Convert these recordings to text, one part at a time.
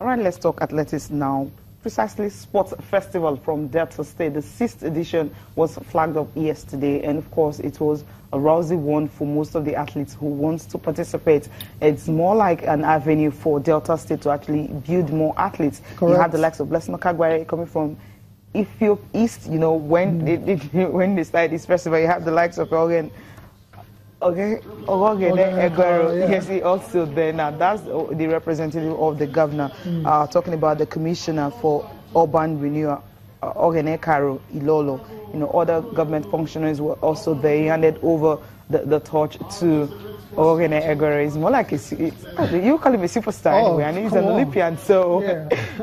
All right, let's talk athletics now. Precisely, Sports Festival from Delta State. The 6th edition was flagged up yesterday, and of course, it was a rousy one for most of the athletes who want to participate. It's more like an avenue for Delta State to actually build more athletes. Correct. You have the likes of Blessing Makagware coming from Ethiopia East. You know, when they started this festival, you have the likes of Ogen. Yes, he also there now. That's the representative of the governor, talking about the commissioner for urban renewal, Ogene Karo Ilolo. You know, other government functionaries were also there. He handed over the torch to Ogene Egore. It's more like you call him a superstar anyway, and he's an Olympian, so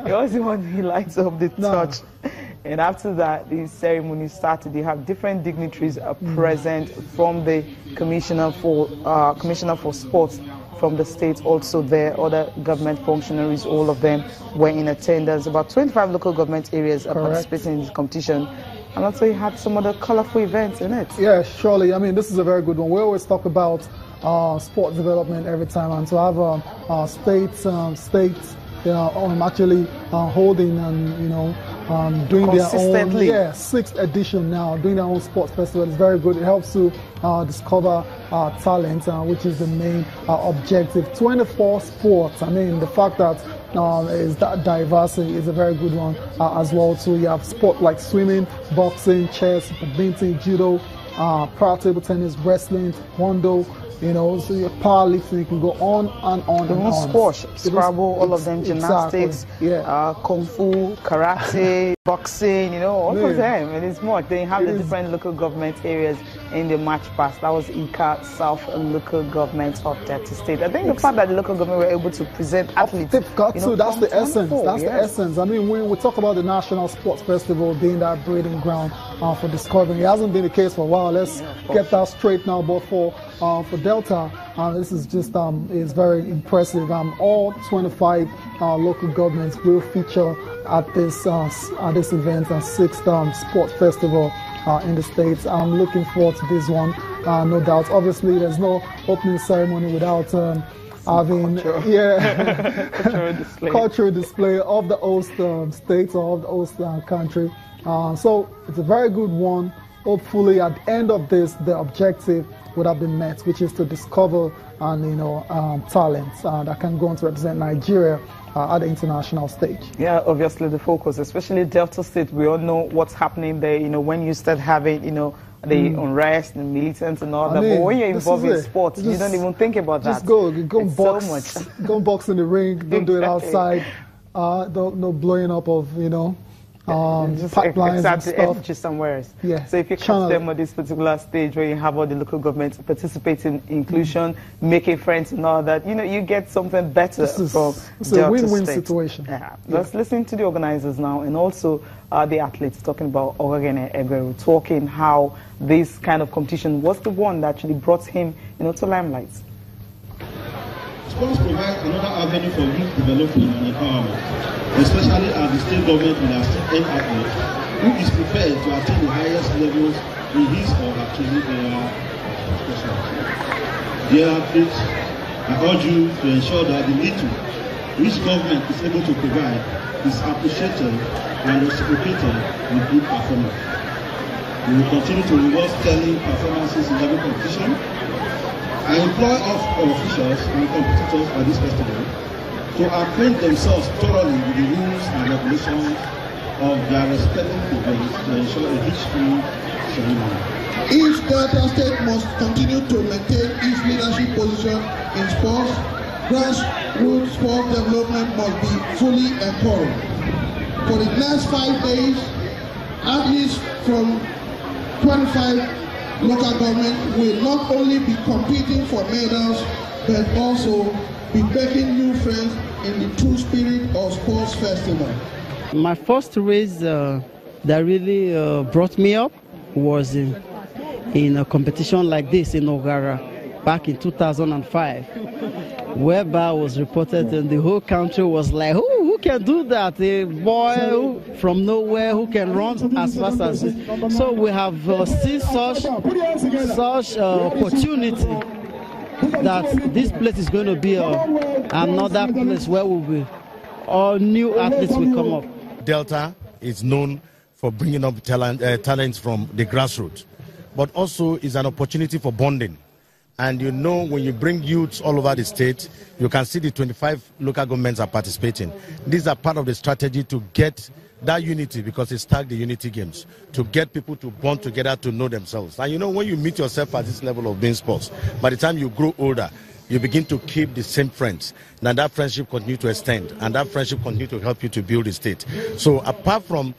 he was the one who lights up the torch. And after that, the ceremony started. You have different dignitaries present from the Commissioner for Sports from the state, also there. Other government functionaries, all of them were in attendance. About 25 local government areas are participating in this competition. And also you had some other colorful events in it. Yeah, surely. I mean, this is a very good one. We always talk about sport development every time, and to have states, actually holding and doing their own 6th edition now, doing their own sports festival is very good. It helps to discover talent, which is the main objective. 24 sports. I mean, the fact that is that diversity is a very good one as well. So you have sport like swimming, boxing, chess, badminton, judo, para table tennis, wrestling, taekwondo. You know, so your powerlifting, you can go on and on and on. Squash, Scrabble, all of them, gymnastics, kung fu, karate, boxing, you know, all of them. And it's more. They have the different local government areas in the match pass. That was ICA South local government of Delta State. I think the fact that the local government were able to present athletes. They've got to. That's the essence. That's the essence. I mean, when we talk about the National Sports Festival being that breeding ground for discovery, it hasn't been the case for a while. Let's get that straight now. But for Delta, this is just is very impressive. All 25 local governments will feature at this event, 6th Sports Festival in the States. I'm looking forward to this one, no doubt. Obviously, there's no opening ceremony without having cultural display of the host states or of the host country. So it's a very good one. Hopefully, at the end of this, the objective would have been met, which is to discover talents that can go on to represent Nigeria at the international stage. Yeah, obviously the focus, especially Delta State, we all know what's happening there. You know, when you start having, the unrest and militants and all that, but when you're involved in sports, you don't even think about that. Just go box, so much. Go box in the ring. Don't do it outside. No blowing up of pipelines and stuff. Just somewhere. Yeah. So if you catch them at this particular stage where you have all the local governments participating, inclusion, making friends and all that, you get something better from it's a win-win situation. Let's listen to the organizers now, and also the athletes talking about Ogene Egweru, talking how this kind of competition was the one that actually brought him, to limelight. Sports provides another avenue for youth development and empowerment, especially as the state government will assist an athlete who is prepared to attain the highest levels in his or her training specialty. Dear athletes, I urge you to ensure that the little which government is able to provide is appreciated and reciprocated with good performance. We will continue to reward sterling performances in every competition. I implore all officials and competitors at this festival to acquaint themselves thoroughly with the rules and regulations of their respective events to ensure a history ceremony. If Delta State must continue to maintain its leadership position in sports, grassroots sport development must be fully encouraged. For the next 5 days, athletes from 25 local government will not only be competing for medals, but also be making new friends in the true spirit of sports festival. My first race that really brought me up was in a competition like this in Ogara back in 2005, whereby I was reported and the whole country was like, who can do that? A boy from nowhere who can run as fast as this. So we have seen such opportunity that this place is going to be another place where we will all new athletes will come up. Delta is known for bringing up talents from the grassroots, but also is an opportunity for bonding. And you know, when you bring youths all over the state, you can see the 25 local governments are participating. These are part of the strategy to get that unity, because it's tagged the unity games, to get people to bond together, to know themselves. And you know, when you meet yourself at this level of being sports, by the time you grow older, you begin to keep the same friends. Now that friendship continue to extend, and that friendship continue to help you to build the state. So apart from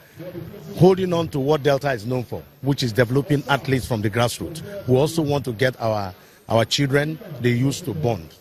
holding on to what Delta is known for, which is developing athletes from the grassroots, we also want to get our children, they used to bond.